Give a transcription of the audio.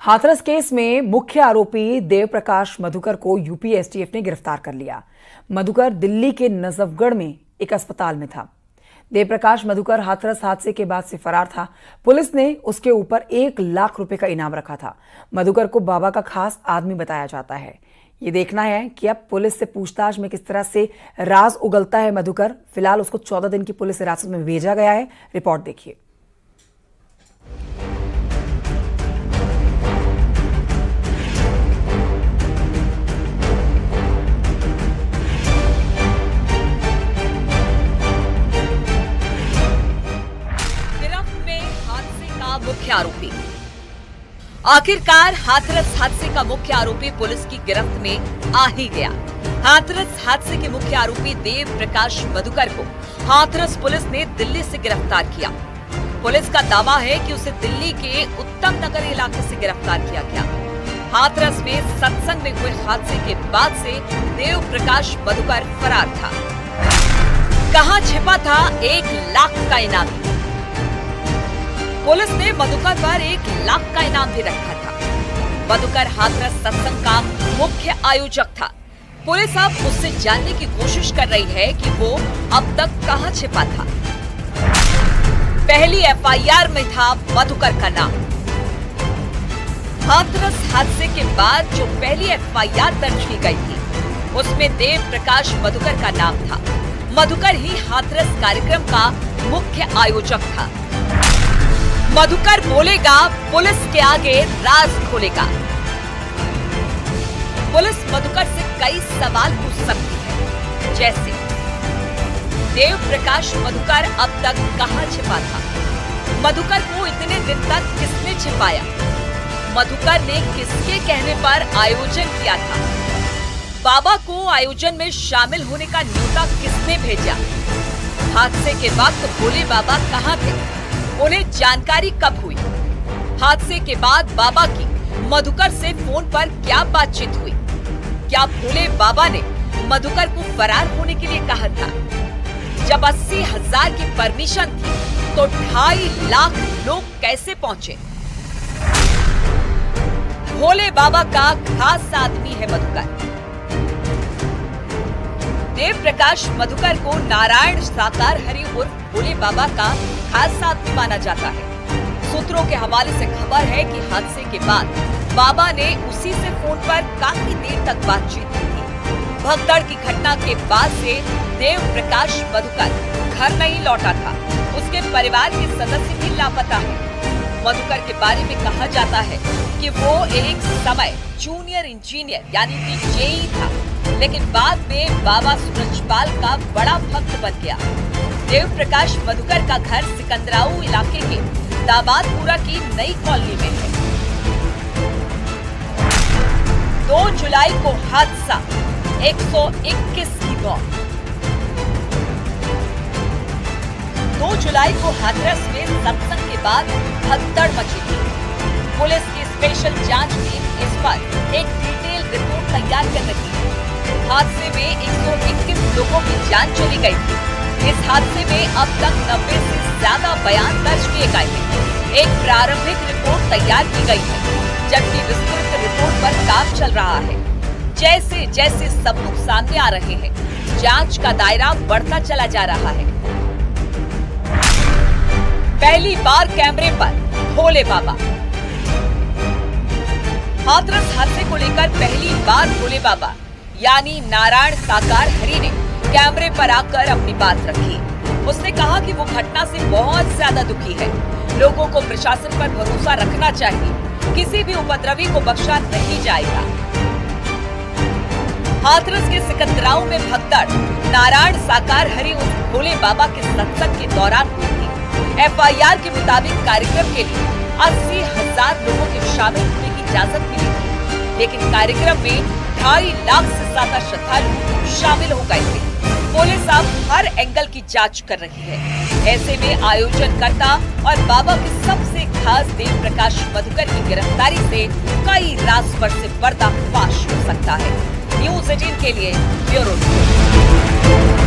Hathras case में मुख्य आरोपी देव प्रकाश मधुकर को यूपी एसटीएफ ने गिरफ्तार कर लिया। मधुकर दिल्ली के नजफगढ़ में एक अस्पताल में था। देव प्रकाश मधुकर हाथरस हादसे के बाद से फरार था। पुलिस ने उसके ऊपर 1 लाख रुपए का इनाम रखा था। मधुकर को बाबा का खास आदमी बताया जाता है। ये देखना है कि अब पुलिस से पूछताछ में किस तरह से राज उगलता है मधुकर। फिलहाल उसको 14 दिन की पुलिस हिरासत में भेजा गया है। रिपोर्ट देखिए। मुख्य आरोपी आखिरकार हाथरस हादसे का मुख्य आरोपी पुलिस की गिरफ्त में आ ही गया। हाथरस हादसे के मुख्य आरोपी देव प्रकाश मधुकर को हाथरस पुलिस ने दिल्ली से गिरफ्तार किया। पुलिस का दावा है कि उसे दिल्ली के उत्तम नगर इलाके से गिरफ्तार किया गया। हाथरस में सत्संग में हुए हादसे के बाद से देव प्रकाश मधुकर फरार था। कहां छिपा था 1 लाख का इनाम? पुलिस ने मधुकर पर 1 लाख का इनाम भी रखा था। मधुकर हाथरस सत्संग का मुख्य आयोजक था। पुलिस अब उससे जानने की कोशिश कर रही है कि वो अब तक कहां छिपा था। पहली एफआईआर में था मधुकर का नाम। हाथरस हादसे के बाद जो पहली एफआईआर दर्ज की गई थी, उसमें देव प्रकाश मधुकर का नाम था। मधुकर ही हाथरस कार्यक्रम का मुख्य आयोजक था। मधुकर बोलेगा, पुलिस के आगे राज खोलेगा। पुलिस मधुकर से कई सवाल पूछ सकती है, जैसे देव प्रकाश मधुकर अब तक कहां छिपा था? मधुकर को इतने दिन तक किसने छिपाया? मधुकर ने किसके कहने पर आयोजन किया था? बाबा को आयोजन में शामिल होने का न्योता किसने भेजा? हादसे के वक्त भोले बाबा कहां थे? उन्हें जानकारी कब हुई? हादसे के बाद बाबा की मधुकर से फोन पर क्या बातचीत हुई? क्या भोले बाबा ने मधुकर को फरार होने के लिए कहा था? जब 80,000 की परमिशन थी तो 2.5 लाख लोग कैसे पहुंचे? भोले बाबा का खास आदमी है मधुकर। देव प्रकाश मधुकर को नारायण साकार हरि उर्फ भोले बाबा का खास आदमी माना जाता है। सूत्रों के हवाले से खबर है कि हादसे के बाद बाबा ने उसी से फोन पर काफी देर तक बातचीत की थी। भगदड़ की घटना के बाद से देव प्रकाश मधुकर घर नहीं लौटा था। उसके परिवार के सदस्य भी लापता हैं। मधुकर के बारे में कहा जाता है कि वो एक समय जूनियर इंजीनियर यानी कि जेई था, लेकिन बाद में बाबा सूरजपाल का बड़ा भक्त बन गया। देव प्रकाश मधुकर का घर सिकंदराऊ इलाके के दाबादपुरा की नई कॉलोनी में है। 2 जुलाई को हादसा, 121 की मौत। 2 जुलाई को हाथरस में सत्संग के बाद भगदड़ मची थी। पुलिस की स्पेशल जांच टीम इस पर एक डिटेल रिपोर्ट तैयार कर रही है। हादसे में 121 लोगों की जान चली गई थी। इस हादसे में अब तक 90 से ज्यादा बयान दर्ज किए गए हैं। एक प्रारंभिक रिपोर्ट तैयार की गई है, जबकि विस्तृत रिपोर्ट पर काम चल रहा है। जैसे जैसे सबूत सामने आ रहे हैं, जांच का दायरा बढ़ता चला जा रहा है। पहली बार कैमरे पर भोले बाबा। हाथरस हादसे को लेकर पहली बार भोले बाबा यानी नारायण साकार हरि ने कैमरे पर आकर अपनी बात रखी। उसने कहा कि वो घटना से बहुत ज्यादा दुखी है। लोगों को प्रशासन पर भरोसा रखना चाहिए। किसी भी उपद्रवी को बख्शा नहीं जाएगा। हाथरस के सिकंदराऊ में भगदड़ नारायण साकार हरि उर्फ भोले बाबा के सत्संग के दौरान हुई थी। एफआईआर के मुताबिक कार्यक्रम के लिए 80,000 लोगों के शामिल होने की इजाजत मिली थी, लेकिन कार्यक्रम में 2.5 लाख से ज्यादा श्रद्धालु शामिल हो गए थे। पुलिस अब हर एंगल की जांच कर रही है। ऐसे में आयोजनकर्ता और बाबा के सबसे खास देव प्रकाश मधुकर की गिरफ्तारी से कई राज पर से पर्दाफाश हो सकता है। न्यूज़ 18 के लिए ब्यूरो रिपोर्ट।